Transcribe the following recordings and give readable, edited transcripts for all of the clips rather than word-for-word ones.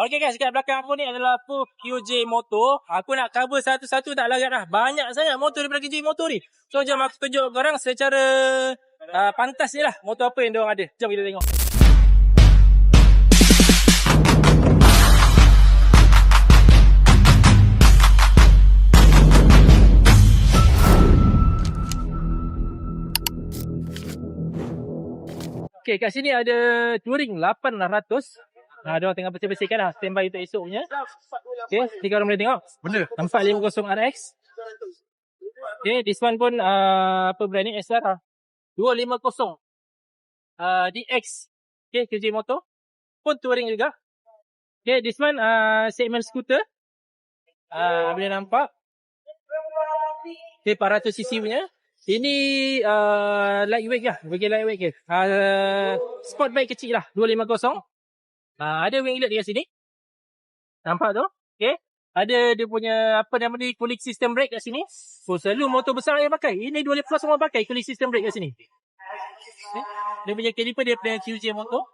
Okay guys, kat belakang aku ni adalah QJ Motor. Aku nak cover satu-satu tak larat dah. Banyak sangat motor daripada QJ Motor ni. So jom aku tunjuk korang secara pantas ni lah motor apa yang diorang ada. Jom kita tengok. Okay, kat sini ada Touring 800. Diorang tengah bersih-bersihkan lah. Standby untuk esok punya. Okay, ni korang boleh tengok. Benda. 450 RX. Okay, this one pun apa brand ni? SR 250 DX. Okay, QJ Motor. Pun touring juga. Okay, this one segment scooter. Boleh nampak. Okay, 400cc punya. Ini lightweight lah. Bagi lightweight ke. Sport bike kecil lah. 250. Ada winglet di sini. Nampak tu? Okay. Ada dia punya apa nama ni, cooling system brake kat sini. So selalu motor besar yang pakai. Ini 250 semua pakai cooling system brake kat sini. Okay. Dia punya caliper dia punya QJ Motor.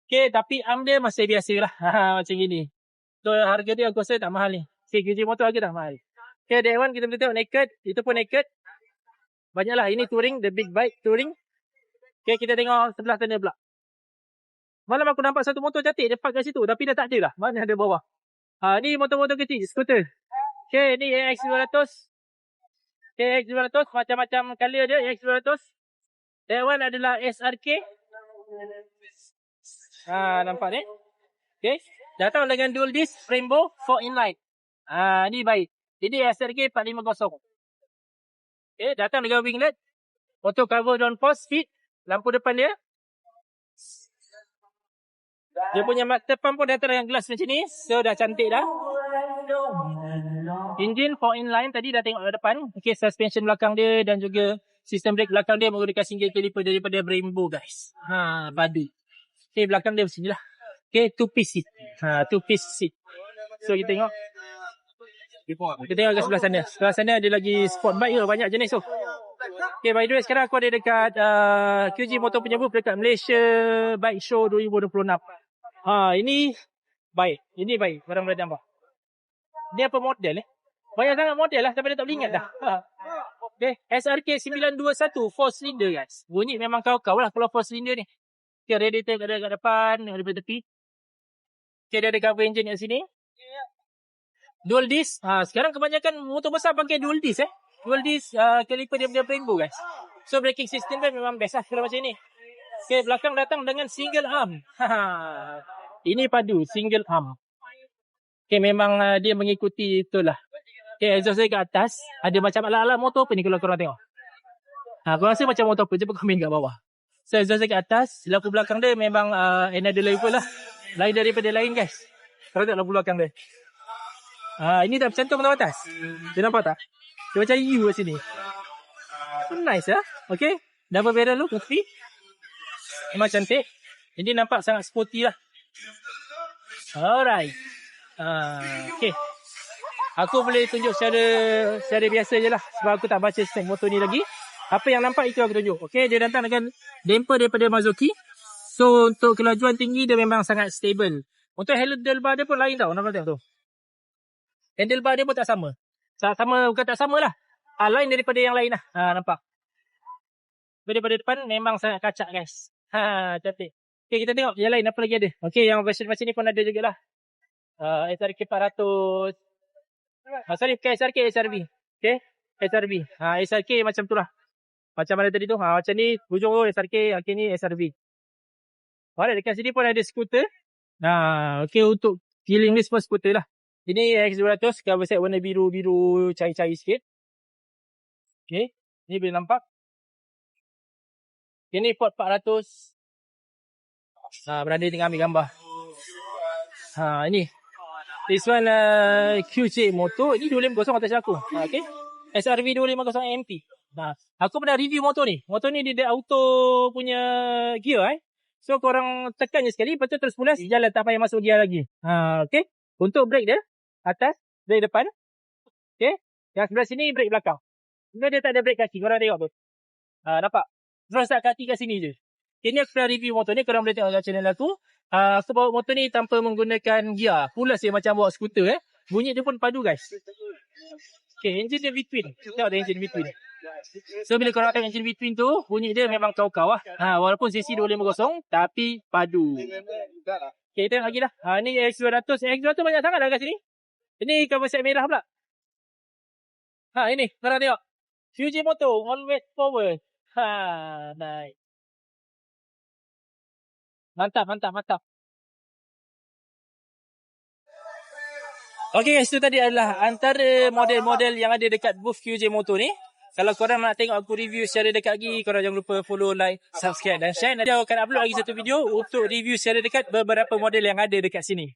Okay, tapi arm dia masih biasa lah. Macam gini. So harga dia aku rasa tak mahal ni. Okay, QJ Motor harga tak mahal. Okay, that one kita boleh tengok naked. Itu pun naked. Banyak lah. Ini touring, the big bike touring. Okay, kita tengok sebelah sana pula. Malam aku nampak satu motor cantik dia park kat situ. Tapi dah tak ada lah. Mana ada bawah. Ni motor-motor kecil. Scooter. Okay, ni AX200. Okay, AX200. Macam-macam color dia. AX200. That one adalah SRK. Nampak ni. Okay. Datang dengan dual disc. Rainbow 4 inline. Ni baik. Ini SRK 450. Okay, datang dengan winglet. Auto cover downforce. Speed. Lampu depan dia. Dia punya mata pump pun datang dengan glass macam ni. So dah cantik dah. Engine 4 inline tadi dah tengok depan. Okay, suspension belakang dia dan juga sistem brake belakang dia menggunakan single caliper daripada Brembo guys. Padu. Okay, belakang dia macam ni lah. Okay, 2-piece seat. 2-piece seat. So kita tengok. Kita tengok ke sebelah sana. Sebelah sana ada lagi sport bike ke, banyak jenis tu. Okay, by the way sekarang aku ada dekat QJ Motor punya booth dekat Malaysia Bike Show 2026. Ini baik. Ini baik. Barang boleh nampak. Ni apa model ni? Banyak sangat model lah. Sampai dah tak boleh ingat dah. Okay. SRK 921 4 cylinder guys. Bunyi memang kau-kau lah kalau 4 cylinder ni. Okay, radiator ada kat depan. Ada kat tepi. Okay, dia ada cover engine kat sini. Dual disc. Sekarang kebanyakan motor besar pakai dual disc Dual disc caliper dia punya Brembo guys. So braking system dia memang best lah kalau macam ni. Okay, belakang datang dengan single arm. Ini padu, single arm. Okay, memang dia mengikuti itulah. Okay, exhaust dia kat atas. Ada macam ala-ala motor apa ni kalau korang tengok. Korang rasa macam motor apa? Cuba komen kat bawah. So exhaust dia kat atas. Lampu belakang dia memang another level lah. Lain daripada lain guys. Korang tengok lampu belakang dia. Ini dah bercantum kat atas. Dia nampak tak? Dia macam U kat sini. Nice lah. Okay. Double barrel lu, kopi. Memang cantik. Ini nampak sangat sporty lah. Alright. Okay. Aku boleh tunjuk secara biasa je lah. Sebab aku tak baca spek motor ni lagi. Apa yang nampak itu aku tunjuk. Okay. Dia datang dengan damper daripada Mazuki. So untuk kelajuan tinggi dia memang sangat stable. Untuk handlebar dia pun lain tau. Nampak tengok tu. Handlebar dia pun tak sama. Bukan tak sama lah. Lain daripada yang lain lah. Nampak. Daripada depan memang sangat kacak guys. Cantik. Okay, kita tengok yang lain apa lagi ada. Okay, yang version macam ni pun ada jugalah. SRK 400. Sorry, bukan SRK, SRV. Okay, SRV. SRK macam tu lah. Macam mana tadi tu. Macam ni, hujung tu SRK, okay ni SRV. Alright, dekat sini pun ada skuter. Okay, untuk feeling ni semua skuter lah. Ini X200, cover set warna biru-biru cair-cair sikit. Okay, ni boleh nampak. Ini Ford 400. Berada tengah ambil gambar. Ini. This one QJ Motor. Ini 250 atas aku. Okay. SRV 250 MP. Aku pernah review motor ni. Motor ni dia ada auto punya gear. So korang tekan je sekali. Lepas tu terus pulas. Jalan tak payah masuk gear lagi. Okay. Untuk brake dia. Atas. Brake depan. Okay. Yang sebelah sini brake belakang. Dia tak ada brake kaki. Korang tengok tu. Nampak? Terus tak kaki kat sini je. Okay, ni aku pernah review motor ni. Korang boleh tengok kat channel aku. Aku bawa motor ni tanpa menggunakan gear. Pulas dia macam bawa skuter Bunyi dia pun padu guys. Okay, engine dia between. Tengok ada engine between. So bila korang tengok engine between tu, bunyi dia memang kau-kau walaupun CC 250 tapi padu. Okay, tengok lagi dah. Ni X200. X200 banyak sangat dah kat sini. Ini cover set merah pula. Ini korang tengok. Fuji motor, always forward. Nice. Mantap. Okay guys, itu tadi adalah antara model-model yang ada dekat booth QJ Motor ni. Kalau korang nak tengok aku review secara dekat lagi, korang jangan lupa follow, like, subscribe dan share. Nanti aku akan upload lagi satu video untuk review secara dekat beberapa model yang ada dekat sini.